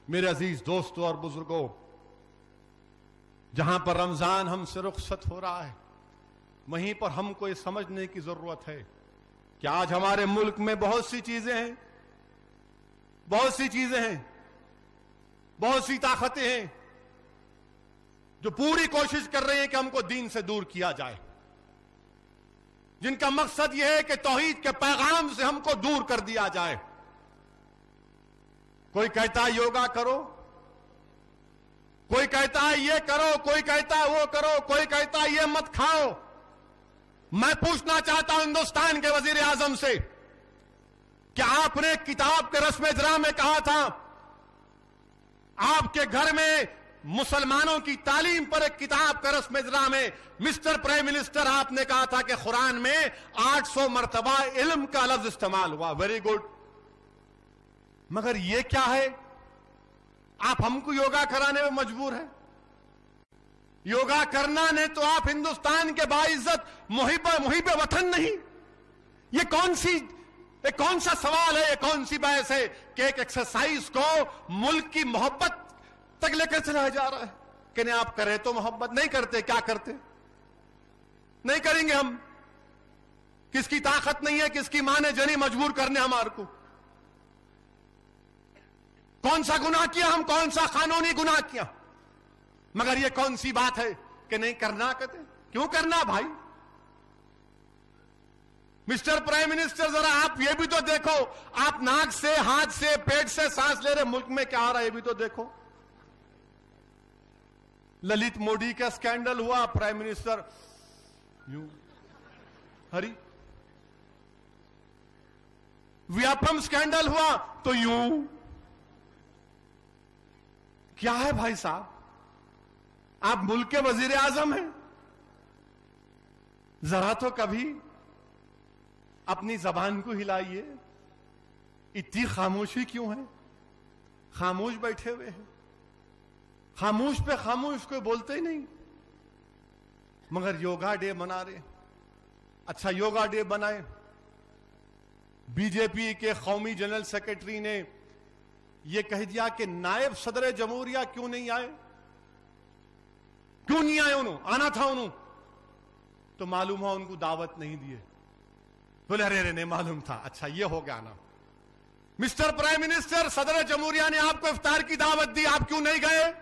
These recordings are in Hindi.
मेरे अजीज दोस्तों और बुजुर्गों, जहां पर रमजान हमसे रुखसत हो रहा है, वहीं पर हमको ये समझने की जरूरत है कि आज हमारे मुल्क में बहुत सी चीजें हैं, बहुत सी ताकतें हैं जो पूरी कोशिश कर रही हैं कि हमको दीन से दूर किया जाए, जिनका मकसद यह है कि तौहीद के पैगाम से हमको दूर कर दिया जाए। कोई कहता है योगा करो, कोई कहता है ये करो, कोई कहता है वो करो, कोई कहता है ये मत खाओ। मैं पूछना चाहता हूं हिंदुस्तान के वजीर आजम से कि आपने किताब के रस्म इजरा में कहा था, आपके घर में मुसलमानों की तालीम पर एक किताब का रस्म इजरा में मिस्टर प्राइम मिनिस्टर आपने कहा था कि कुरान में 800 मरतबा इल्म का लफ्ज इस्तेमाल हुआ। वेरी गुड, मगर ये क्या है? आप हमको योगा कराने में मजबूर है। योगा करना ने तो आप हिंदुस्तान के बाइज्जत मुहिब वतन नहीं। ये कौन सा सवाल है, ये कौन सी बहस है कि एक एक्सरसाइज को मुल्क की मोहब्बत तक लेकर चला जा रहा है कि नहीं आप करें तो मोहब्बत, नहीं करते क्या करते? नहीं करेंगे हम। किसकी ताकत नहीं है, किसकी मां ने जनी मजबूर करने हमारे को? कौन सा गुनाह किया हम, कौन सा कानूनी गुनाह किया? मगर ये कौन सी बात है कि नहीं करना कहते? क्यों करना भाई? मिस्टर प्राइम मिनिस्टर, जरा आप ये भी तो देखो, आप नाक से, हाथ से, पेट से सांस ले रहे, मुल्क में क्या आ रहा है ये भी तो देखो। ललित मोदी का स्कैंडल हुआ, प्राइम मिनिस्टर यूं हरी। व्यापम स्कैंडल हुआ तो यूं। क्या है भाई साहब? आप मुल्क के वजीर आजम हैं, जरा तो कभी अपनी जबान को हिलाइए। इतनी खामोशी क्यों है? खामोश बैठे हुए हैं, खामोश पे खामोश कोई बोलते ही नहीं। मगर योगा डे मना रहे। अच्छा, योगा डे बनाए। बीजेपी के कौमी जनरल सेक्रेटरी ने यह कह दिया कि नायब सदर जमहूरिया क्यों नहीं आए? क्यों नहीं आए? उन्होंने आना था, उन्होंने तो मालूम हुआ उनको दावत नहीं दिए। बोले अरे नहीं मालूम था। अच्छा, ये हो गया ना। मिस्टर प्राइम मिनिस्टर, सदर जमहूरिया ने आपको इफ्तार की दावत दी, आप क्यों नहीं गए?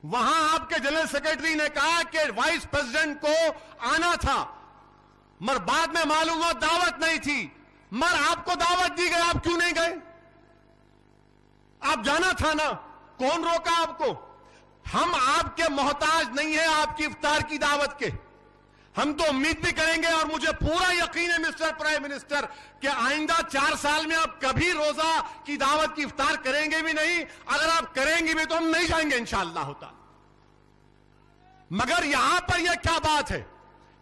वहां आपके जनरल सेक्रेटरी ने कहा कि वाइस प्रेसिडेंट को आना था, मगर बाद में मालूम हुआ दावत नहीं थी। मगर आपको दावत दी गई, आप क्यों नहीं गए? आप जाना था ना, कौन रोका आपको? हम आपके मोहताज नहीं है आपकी इफ्तार की दावत के। हम तो उम्मीद भी करेंगे और मुझे पूरा यकीन है मिस्टर प्राइम मिनिस्टर कि आइंदा 4 साल में आप कभी रोजा की दावत की इफ्तार करेंगे भी नहीं। अगर आप करेंगे भी तो हम नहीं जाएंगे इंशाअल्लाह होता। मगर यहां पर यह क्या बात है?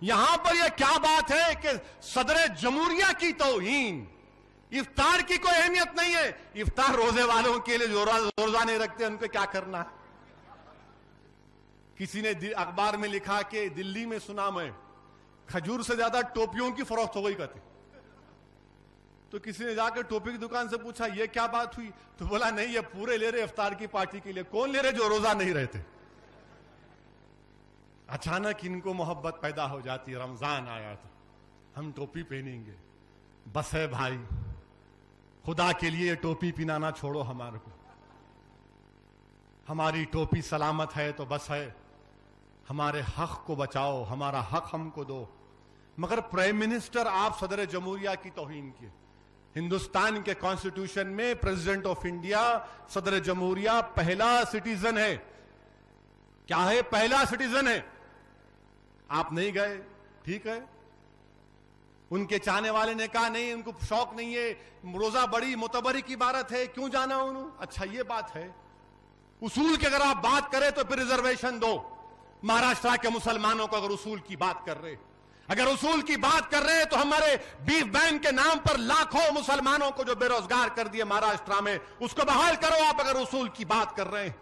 यहां पर यह क्या बात है कि सदर जमहूरिया की तौहीन, इफ्तार की कोई अहमियत नहीं है। इफ्तार रोजे वालों के लिए जो रोजा नहीं रखते उनको क्या करना है? किसी ने अखबार में लिखा कि दिल्ली में सुना मैं खजूर से ज्यादा टोपियों की फरोख्त हो गई कहते। तो किसी ने जाकर टोपी की दुकान से पूछा ये क्या बात हुई? तो बोला नहीं, ये पूरे ले रहे इफ्तार की पार्टी के लिए। कौन ले रहे? जो रोजा नहीं रहते। अचानक इनको मोहब्बत पैदा हो जाती है। रमजान आया तो हम टोपी पहनेंगे। बस है भाई, खुदा के लिए टोपी पहनाना छोड़ो हमारे को। हमारी टोपी सलामत है तो बस है। हमारे हक को बचाओ, हमारा हक हमको दो। मगर प्राइम मिनिस्टर, आप सदर जमहूरिया की तौहीन किए। हिंदुस्तान के कॉन्स्टिट्यूशन में प्रेसिडेंट ऑफ इंडिया, सदर जमहूरिया पहला सिटीजन है। क्या है? पहला सिटीजन है। आप नहीं गए, ठीक है। उनके चाहने वाले ने कहा नहीं, उनको शौक नहीं है, रोजा बड़ी मुतबरी की इबारत है, क्यों जाना उन्होंने? अच्छा, ये बात है। उसूल की अगर आप बात करें तो फिर रिजर्वेशन दो। महाराष्ट्र के मुसलमानों को अगर उसूल की बात कर रहे, अगर उसूल की बात कर रहे हैं तो हमारे बीफ बैंक के नाम पर लाखों मुसलमानों को जो बेरोजगार कर दिए महाराष्ट्र में, उसको बहाल करो आप अगर उसूल की बात कर रहे हैं।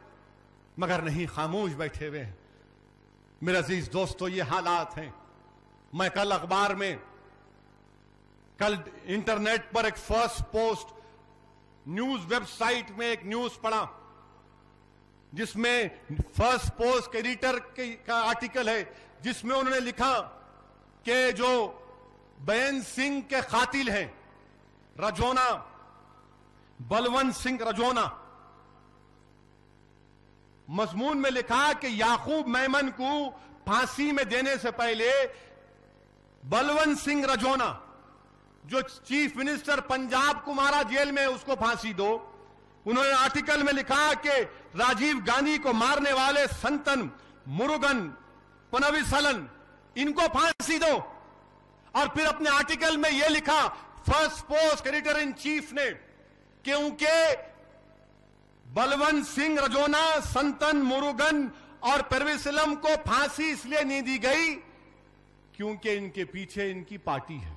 मगर नहीं, खामोश बैठे हुए हैं। मेरे अजीज दोस्तों, ये हालात हैं। मैं कल अखबार में, कल इंटरनेट पर एक फर्स्ट पोस्ट न्यूज वेबसाइट में एक न्यूज पढ़ा जिसमें फर्स्ट पोस्ट एडिटर का आर्टिकल है, जिसमें उन्होंने लिखा कि जो बेअंत सिंह के कातिल हैं रजौना, बलवंत सिंह रजौना, मजमून में लिखा कि याकूब मेमन को फांसी में देने से पहले बलवंत सिंह रजौना, जो चीफ मिनिस्टर पंजाब को मारा जेल में, उसको फांसी दो। उन्होंने आर्टिकल में लिखा कि राजीव गांधी को मारने वाले संतन, मुरुगन, पनविसलन, इनको फांसी दो। और फिर अपने आर्टिकल में यह लिखा first post editor in chief ने, क्योंकि बलवंत सिंह रजौना, संतन, मुरुगन और परवेसलम को फांसी इसलिए नहीं दी गई क्योंकि इनके पीछे इनकी पार्टी है।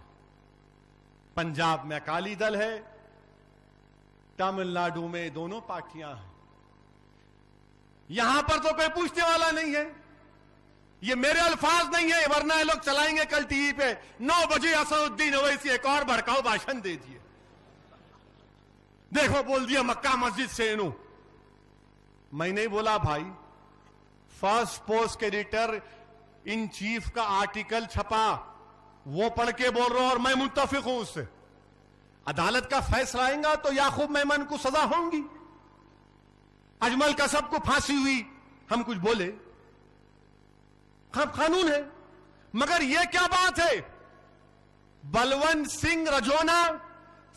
पंजाब में अकाली दल है, तमिलनाडु में दोनों पार्टियां हैं। यहां पर तो कोई पूछने वाला नहीं है, ये मेरे अल्फाज नहीं है, वरना ये लोग चलाएंगे कल टीवी पे 9 बजे असदुद्दीन ओवैसी एक और भड़काऊ भाषण दे दिए, देखो बोल दिया मक्का मस्जिद से इनू। मैं नहीं बोला भाई, first post editor in chief का आर्टिकल छपा, वो पढ़ के बोल रहा हूं और मैं मुत्तफिक हूं उससे। अदालत का फैसला आएगा तो याकूब मेमन को सजा होगी, अजमल कसब को फांसी हुई, हम कुछ बोले, कानून है। मगर यह क्या बात है, Balwant Singh Rajoana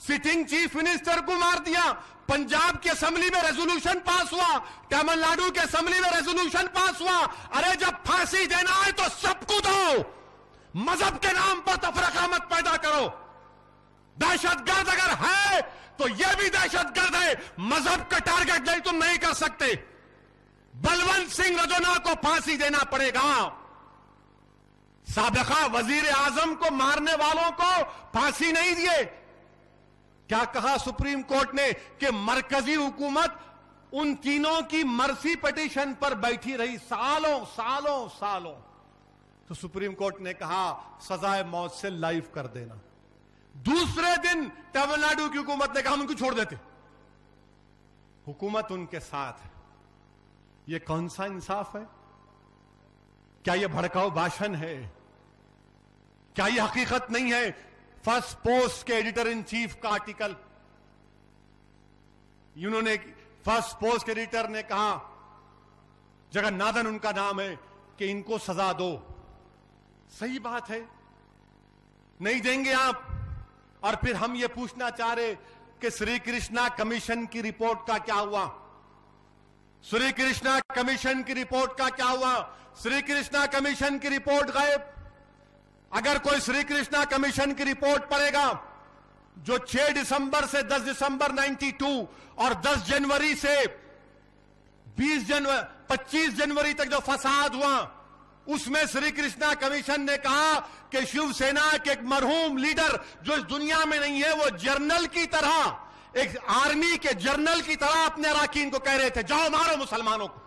sitting chief minister को मार दिया, पंजाब की असेंबली में रेजोल्यूशन पास हुआ, तमिलनाडु की असेंबली में रेजोल्यूशन पास हुआ। अरे जब फांसी देना है तो सबको दो, मजहब के नाम पर तफरका मत पैदा करो। दहशतगर्द अगर है तो यह भी दहशतगर्द है, मजहब का टारगेट नहीं तुम नहीं कर सकते। बलवंत सिंह रजौना को फांसी देना पड़ेगा। साबिका वजीर आजम को मारने वालों को फांसी नहीं दिए। क्या कहा सुप्रीम कोर्ट ने कि मरकजी हुकूमत उन तीनों की मर्सी पिटीशन पर बैठी रही सालों सालों सालों, तो सुप्रीम कोर्ट ने कहा सजाए मौत से लाइफ कर देना। दूसरे दिन तमिलनाडु की हुकूमत ने कहा हम उनको छोड़ देते। हुकूमत उनके साथ है। यह कौन सा इंसाफ है? क्या यह भड़काऊ भाषण है? क्या यह हकीकत नहीं है? फर्स्ट पोस्ट के एडिटर इन चीफ का आर्टिकल, उन्होंने फर्स्ट पोस्ट के एडिटर ने कहा, जगन्नाथन उनका नाम है, कि इनको सजा दो। सही बात है, नहीं देंगे आप। और फिर हम ये पूछना चाह रहे कि श्री कृष्णा कमीशन की रिपोर्ट का क्या हुआ? श्री कृष्णा कमीशन की रिपोर्ट का क्या हुआ? श्री कृष्णा कमीशन की रिपोर्ट गायब। अगर कोई श्री कृष्णा कमीशन की रिपोर्ट पढ़ेगा, जो 6 दिसंबर से 10 दिसंबर 92 और 10 जनवरी से 25 जनवरी तक जो फसाद हुआ, उसमें श्री कृष्णा कमीशन ने कहा कि शिवसेना के एक मरहूम लीडर जो इस दुनिया में नहीं है, वो जर्नल की तरह, एक आर्मी के जर्नल की तरह अपने अराकीन को कह रहे थे जाओ मारो मुसलमानों को।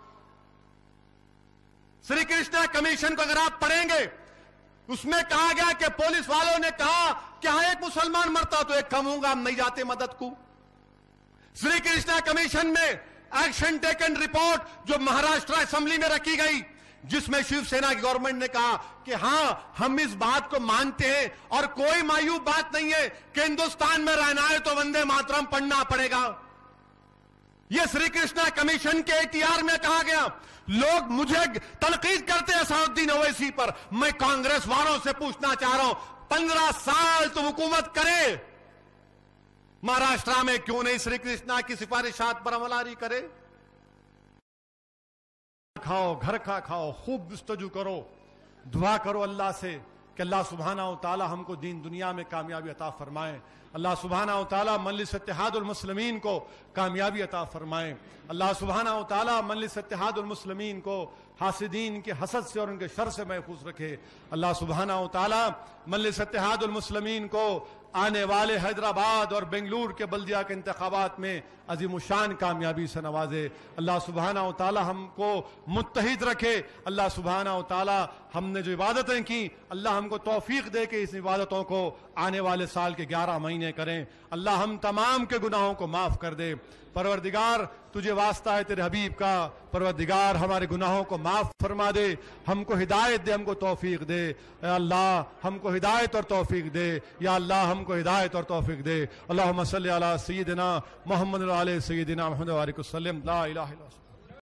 श्री कृष्णा कमीशन को अगर आप पढ़ेंगे, उसमें कहा गया कि पुलिस वालों ने कहा कि हाँ एक मुसलमान मरता तो एक कम होगा, हम नहीं जाते मदद को। श्री कृष्णा कमीशन में एक्शन टेकन रिपोर्ट जो महाराष्ट्र असेंबली में रखी गई, जिसमें शिवसेना की गवर्नमेंट ने कहा कि हाँ हम इस बात को मानते हैं और कोई मायूब बात नहीं है कि हिंदुस्तान में रहना है तो वंदे मातरम पढ़ना पड़ेगा। यह श्री कृष्णा कमीशन के एटीआर में कहा गया। लोग मुझे तनकीद करते हैं असदुद्दीन ओवैसी पर, मैं कांग्रेस वालों से पूछना चाह रहा हूं, 15 साल तो हुकूमत करे, महाराष्ट्र में क्यों नहीं श्री कृष्णा की सिफारिशात पर अमलारी करे? खाओ, घर का खाओ, खूब गुस्तजू करो, दुआ करो अल्लाह से कि अल्लाह सुब्हानहू व तआला हमको दीन दुनिया में कामयाबी अता फरमाए। अल्लाह सुब्हानहू व तआला मजलिस इत्तेहादुल मुस्लिमीन को कामयाबी अता फरमाए। अल्लाह सुब्हानहू व तआला मजलिस इत्तेहादुल मुस्लिमीन को हासिदीन के हसद से और उनके शर से महफूज रखे। अल्लाह सुब्हानहू व तआला मजलिस इत्तेहादुल मुस्लिमीन को आने वाले हैदराबाद और बेंगलुरु के बल्दिया के इंतखाबात में अजीमुशान कामयाबी से नवाजे। अल्लाह सुब्हानहू व तआला हमको मुत्तहिद रखे। अल्लाह सुब्हानहू व तआला हमने जो इबादतें की, अल्लाह हमको तौफीक दे के इस इबादतों को आने वाले साल के 11 महीने करें। अल्लाह हम तमाम के गुनाहों को माफ कर दे। परवरदिगार, तुझे वास्ता है तेरे हबीब का, परवरदिगार हमारे गुनाहों को माफ फरमा दे, हमको हिदायत दे, हमको तौफीक दे। या अल्लाह हमको हिदायत और तौफीक दे, या अल्लाह हमको हिदायत और तौफीक दे। अल्लाहुम्मा सल्ली अला सय्यिदिना मुहम्मद व अला सय्यिदिना मुहम्मद व बारिक वसल्लम। ला इलाहा इल्लल्लाह।